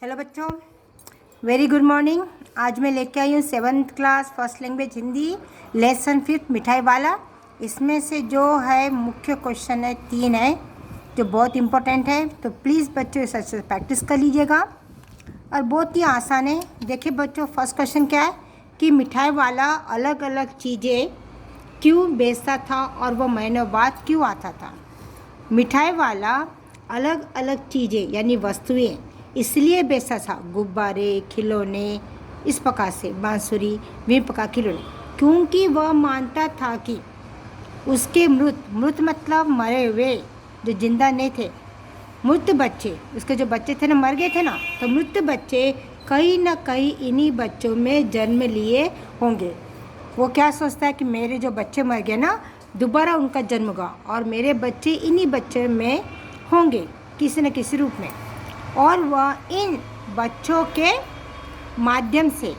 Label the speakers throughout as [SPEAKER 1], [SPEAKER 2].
[SPEAKER 1] Hello बच्चों, very good morning. आज मैं लेके आई हूँ 7th class first language Hindi lesson 5 मिठाई वाला। इसमें से जो है मुख्य क्वेश्चन है 3 है जो बहुत इम्पोर्टेंट है, तो प्लीज़ बच्चों इस अच्छे से प्रैक्टिस कर लीजिएगा और बहुत ही आसान है। देखिए बच्चों, फर्स्ट क्वेश्चन क्या है कि मिठाई वाला अलग अलग चीज़ें क्यों बेचता था और वो महीनों बाद क्यों आता था। मिठाई वाला अलग अलग चीज़ें यानी वस्तुएं इसलिए बेचता था, गुब्बारे, खिलौने, इस प्रकार से बांसुरी, विभिन्न प्रकार के खिलौने, क्योंकि वह मानता था कि उसके मृत मतलब मरे हुए, जो जिंदा नहीं थे, मृत बच्चे, उसके जो बच्चे थे ना, मर गए थे ना, तो मृत बच्चे कहीं ना कहीं इन्हीं बच्चों में जन्म लिए होंगे। वो क्या सोचता है कि मेरे जो बच्चे मर गए ना, दोबारा उनका जन्म होगा और मेरे बच्चे इन्हीं बच्चों में होंगे किसी न किसी रूप में, और वह इन बच्चों के माध्यम से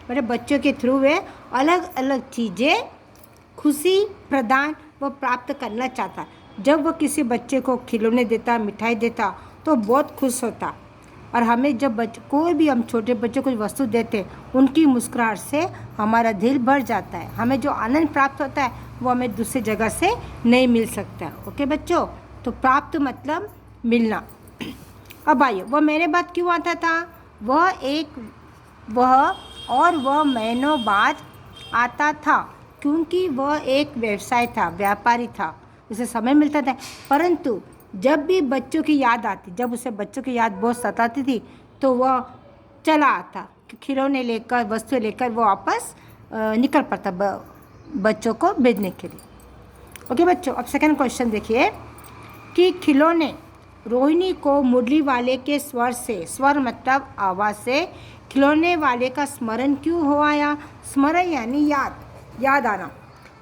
[SPEAKER 1] मेरे बच्चों के थ्रू वे अलग अलग चीज़ें खुशी प्रदान वो प्राप्त करना चाहता। जब वो किसी बच्चे को खिलौने देता, मिठाई देता, तो बहुत खुश होता। और हमें जब कोई भी हम छोटे बच्चों को वस्तु देते, उनकी मुस्कुराहट से हमारा दिल भर जाता है। हमें जो आनंद प्राप्त होता है वो हमें दूसरी जगह से नहीं मिल सकता। ओके बच्चों, तो प्राप्त मतलब मिलना। अब आइए, वह मेरे बाद क्यों आता था। वह महीनों बाद आता था क्योंकि वह एक व्यवसाय था, व्यापारी था, उसे समय मिलता था। परंतु जब भी बच्चों की याद आती, जब उसे बच्चों की याद बहुत सताती थी, तो वह चला आता, खिलौने लेकर, वस्तु लेकर वो वापस निकल पड़ता बच्चों को भेजने के लिए। ओके बच्चों, अब सेकंड क्वेश्चन देखिए कि खिलौने रोहिणी को मुरली वाले के स्वर मतलब आवाज़ से खिलौने वाले का स्मरण क्यों हो आया। स्मरण यानी याद आना।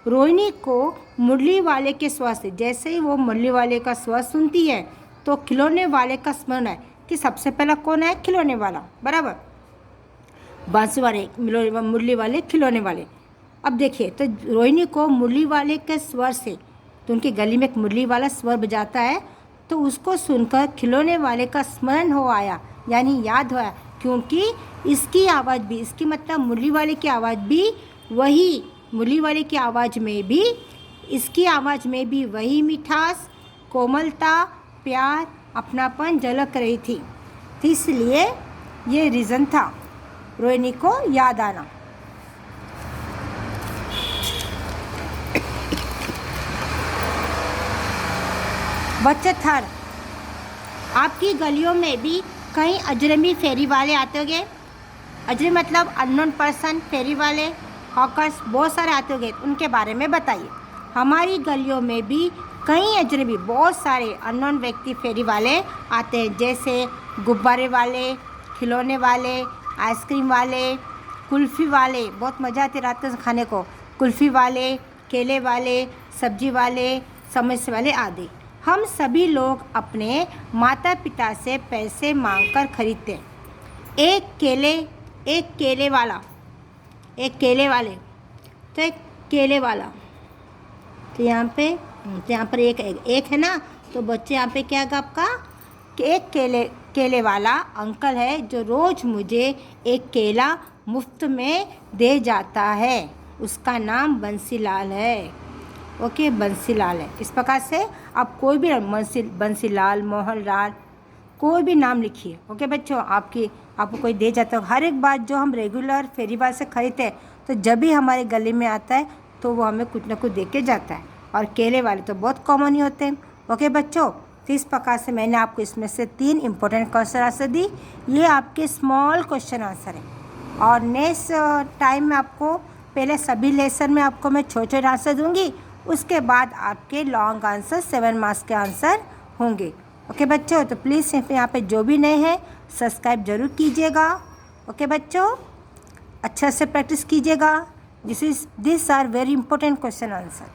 [SPEAKER 1] रोहिणी को मुरली वाले के स्वर से, जैसे ही वो मुरली वाले का स्वर सुनती है तो खिलौने वाले का स्मरण है कि सबसे पहला कौन है, खिलौने वाला, बराबर, बांसुरी वाले, मुरली वाले, खिलौने वाले। अब देखिए, तो रोहिणी को मुरली वाले के स्वर से, तो उनकी गली में एक मुरली वाला स्वर बजाता है, तो उसको सुनकर खिलौने वाले का स्मरण हो आया, यानी याद होया, क्योंकि इसकी आवाज़ भी, इसकी मतलब मुरली वाले की आवाज़ भी वही, मुरली वाले की आवाज़ में भी, इसकी आवाज़ में भी वही मिठास, कोमलता, प्यार, अपनापन झलक रही थी। तो इसलिए ये रीज़न था रोहिणी को याद आना। बच्चे थर्ड, आपकी गलियों में भी कई अजनबी फेरी वाले आते होंगे। अजनबी मतलब अननोन पर्सन, फेरी वाले, हॉकर्स, बहुत सारे आते होंगे, उनके बारे में बताइए। हमारी गलियों में भी कई अजनबी, बहुत सारे अननोन व्यक्ति फेरी वाले आते हैं, जैसे गुब्बारे वाले, खिलौने वाले, आइसक्रीम वाले, कुल्फ़ी वाले, बहुत मज़ा आती रात को खाने को, कुल्फ़ी वाले, केले वाले, सब्जी वाले, समोसे वाले आदि। हम सभी लोग अपने माता पिता से पैसे मांगकर खरीदते हैं। एक केले वाले, तो एक केले वाला, तो यहाँ पर एक है ना, तो बच्चे यहाँ पे क्या है आपका कि एक केले वाला अंकल है जो रोज़ मुझे एक केला मुफ्त में दे जाता है, उसका नाम बंसीलाल है। ओके, बंसीलाल है। इस प्रकार से आप कोई भी बंसीलाल, मोहनलाल, कोई भी नाम लिखिए। ओके बच्चों, आपको कोई दे जाता है। हर एक बात जो हम रेगुलर फेरीवाल से खरीदते हैं, तो जब भी हमारे गली में आता है तो वो हमें कुछ ना कुछ दे के जाता है, और केले वाले तो बहुत कॉमन ही होते हैं। ओके बच्चों, तो इस प्रकार से मैंने आपको इसमें से 3 इंपॉर्टेंट क्वेश्चन आंसर दी। ये आपके स्मॉल क्वेश्चन आंसर है, और नेक्स्ट टाइम में आपको, पहले सभी लेसन में आपको मैं छोटे आंसर दूँगी, उसके बाद आपके लॉन्ग आंसर 7 मार्क्स के आंसर होंगे। ओके बच्चों, तो प्लीज़ यहाँ पे जो भी नए हैं सब्सक्राइब जरूर कीजिएगा। ओके बच्चों, अच्छा से प्रैक्टिस कीजिएगा। This are very important question answer.